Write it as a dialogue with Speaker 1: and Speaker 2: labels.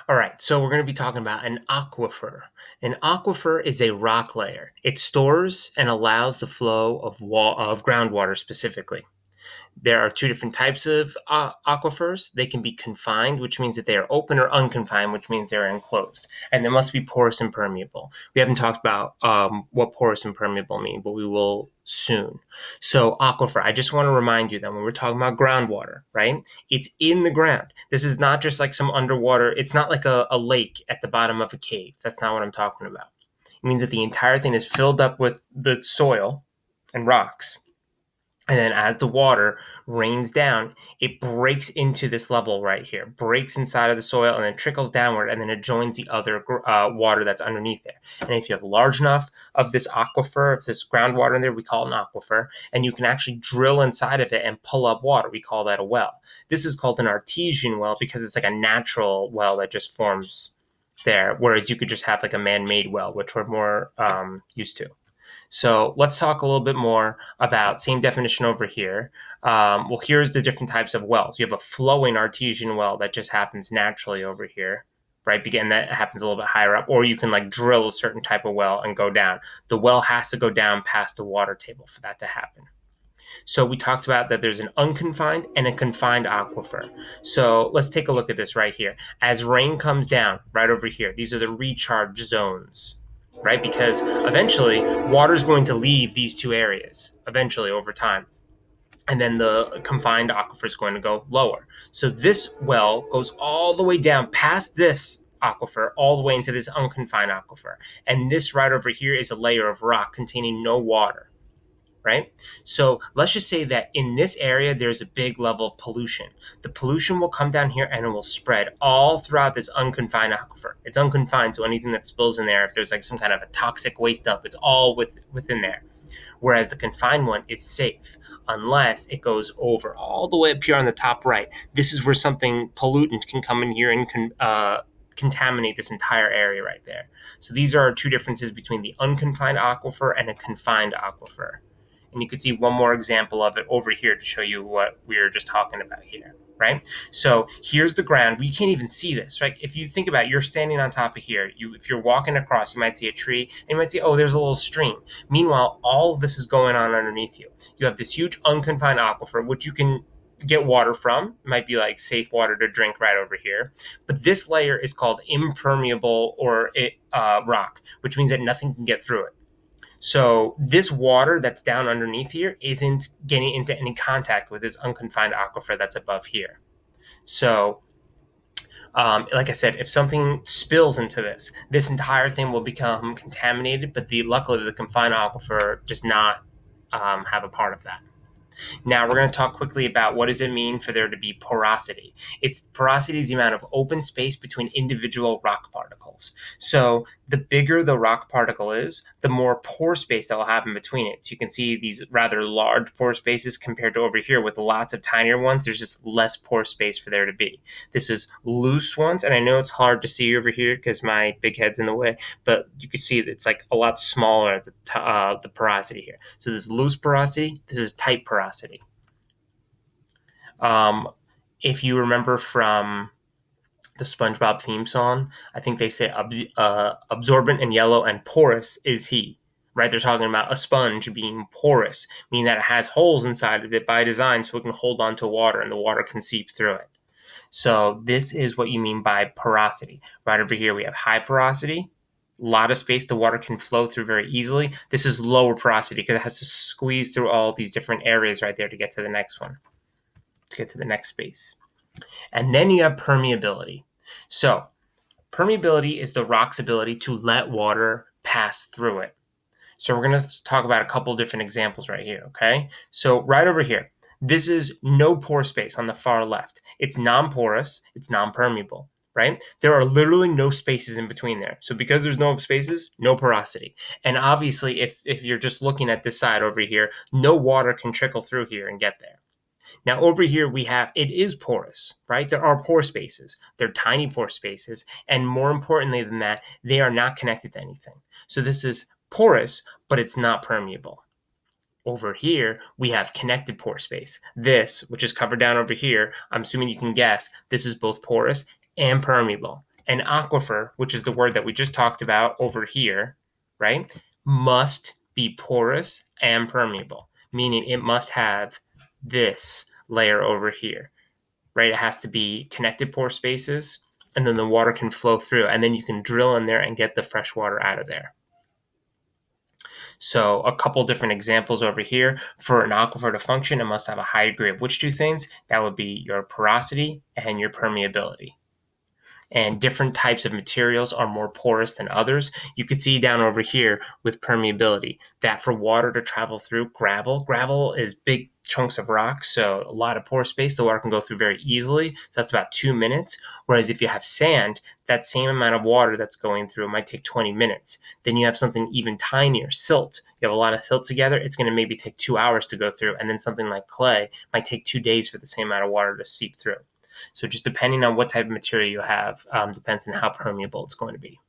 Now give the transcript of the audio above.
Speaker 1: All right, so we're going to be talking about an aquifer. An aquifer is a rock layer. It stores and allows the flow of groundwater specifically. There are two different types of aquifers. They can be confined, which means that they are open, or unconfined, which means they're enclosed. And they must be porous and permeable. We haven't talked about what porous and permeable mean, but we will soon. So, aquifer, I just want to remind you that when we're talking about groundwater, right? It's in the ground. This is not just like some underwater, it's not like a lake at the bottom of a cave. That's not what I'm talking about. It means that the entire thing is filled up with the soil and rocks, and then as the water rains down, it breaks into this level right here, breaks inside of the soil, and then trickles downward, and then it joins the other water that's underneath there. And if you have large enough of this aquifer, of this groundwater in there, we call it an aquifer, and you can actually drill inside of it and pull up water. We call that a well. This is called an artesian well because it's like a natural well that just forms there, whereas you could just have like a man-made well, which we're more used to. So let's talk a little bit more about same definition over here. Well, here's the different types of wells. You have a flowing artesian well that just happens naturally over here, right? Again, that happens a little bit higher up, or you can like drill a certain type of well and go down. The well has to go down past the water table for that to happen. So we talked about that there's an unconfined and a confined aquifer. So let's take a look at this right here. As rain comes down right over here, these are the recharge zones, right? Because eventually water is going to leave these two areas eventually over time. And then the confined aquifer is going to go lower. So this well goes all the way down past this aquifer, all the way into this unconfined aquifer. And this right over here is a layer of rock containing no water, right? So let's just say that in this area, there's a big level of pollution. The pollution will come down here and it will spread all throughout this unconfined aquifer. It's unconfined, so anything that spills in there, if there's like some kind of a toxic waste dump, it's all within there. Whereas the confined one is safe unless it goes over all the way up here on the top right. This is where something pollutant can come in here and contaminate this entire area right there. So these are two differences between the unconfined aquifer and a confined aquifer. And you can see one more example of it over here to show you what we were just talking about here, right? So here's the ground. We can't even see this, right? If you think about it, you're standing on top of here. If you're walking across, you might see a tree, and you might see, oh, there's a little stream. Meanwhile, all of this is going on underneath you. You have this huge unconfined aquifer, which you can get water from. It might be like safe water to drink right over here. But this layer is called impermeable or rock, which means that nothing can get through it. So this water that's down underneath here isn't getting into any contact with this unconfined aquifer that's above here. So, like I said, if something spills into this entire thing will become contaminated. But luckily, the confined aquifer does not have a part of that. Now we're going to talk quickly about what does it mean for there to be porosity. Porosity is the amount of open space between individual rock particles. So the bigger the rock particle is, the more pore space that will have in between it. So you can see these rather large pore spaces compared to over here with lots of tinier ones. There's just less pore space for there to be. This is loose ones, and I know it's hard to see over here because my big head's in the way, but you can see it's like a lot smaller, the porosity here. So this is loose porosity, this is tight porosity. If you remember from the SpongeBob theme song, I think they say absorbent and yellow and porous is he, right? They're talking about a sponge being porous, meaning that it has holes inside of it by design so it can hold on to water and the water can seep through it. So this is what you mean by porosity. Right over here, we have high porosity. A lot of space, the water can flow through very easily. This is lower porosity because it has to squeeze through all these different areas right there to get to the next one, to get to the next space. And then you have permeability. So permeability is the rock's ability to let water pass through it. So we're going to talk about a couple different examples right here, okay? So right over here, this is no pore space on the far left. It's non-porous, it's non-permeable, right? There are literally no spaces in between there. So because there's no spaces, no porosity. And obviously, if you're just looking at this side over here, no water can trickle through here and get there. Now over here it is porous, right? There are pore spaces. They're tiny pore spaces. And more importantly than that, they are not connected to anything. So this is porous, but it's not permeable. Over here, we have connected pore space. This, which is covered down over here, I'm assuming you can guess, this is both porous and permeable. An aquifer, which is the word that we just talked about over here, right, must be porous and permeable, meaning it must have this layer over here, right? It has to be connected pore spaces, and then the water can flow through, and then you can drill in there and get the fresh water out of there. So a couple different examples over here. For an aquifer to function, it must have a high degree of which two things? That would be your porosity and your permeability. And different types of materials are more porous than others. You can see down over here with permeability that for water to travel through, gravel is big chunks of rock, so a lot of pore space, the water can go through very easily. So that's about 2 minutes. Whereas if you have sand, that same amount of water that's going through might take 20 minutes. Then you have something even tinier, silt. You have a lot of silt together, it's going to maybe take 2 hours to go through. And then something like clay might take 2 days for the same amount of water to seep through. So just depending on what type of material you have, depends on how permeable it's going to be.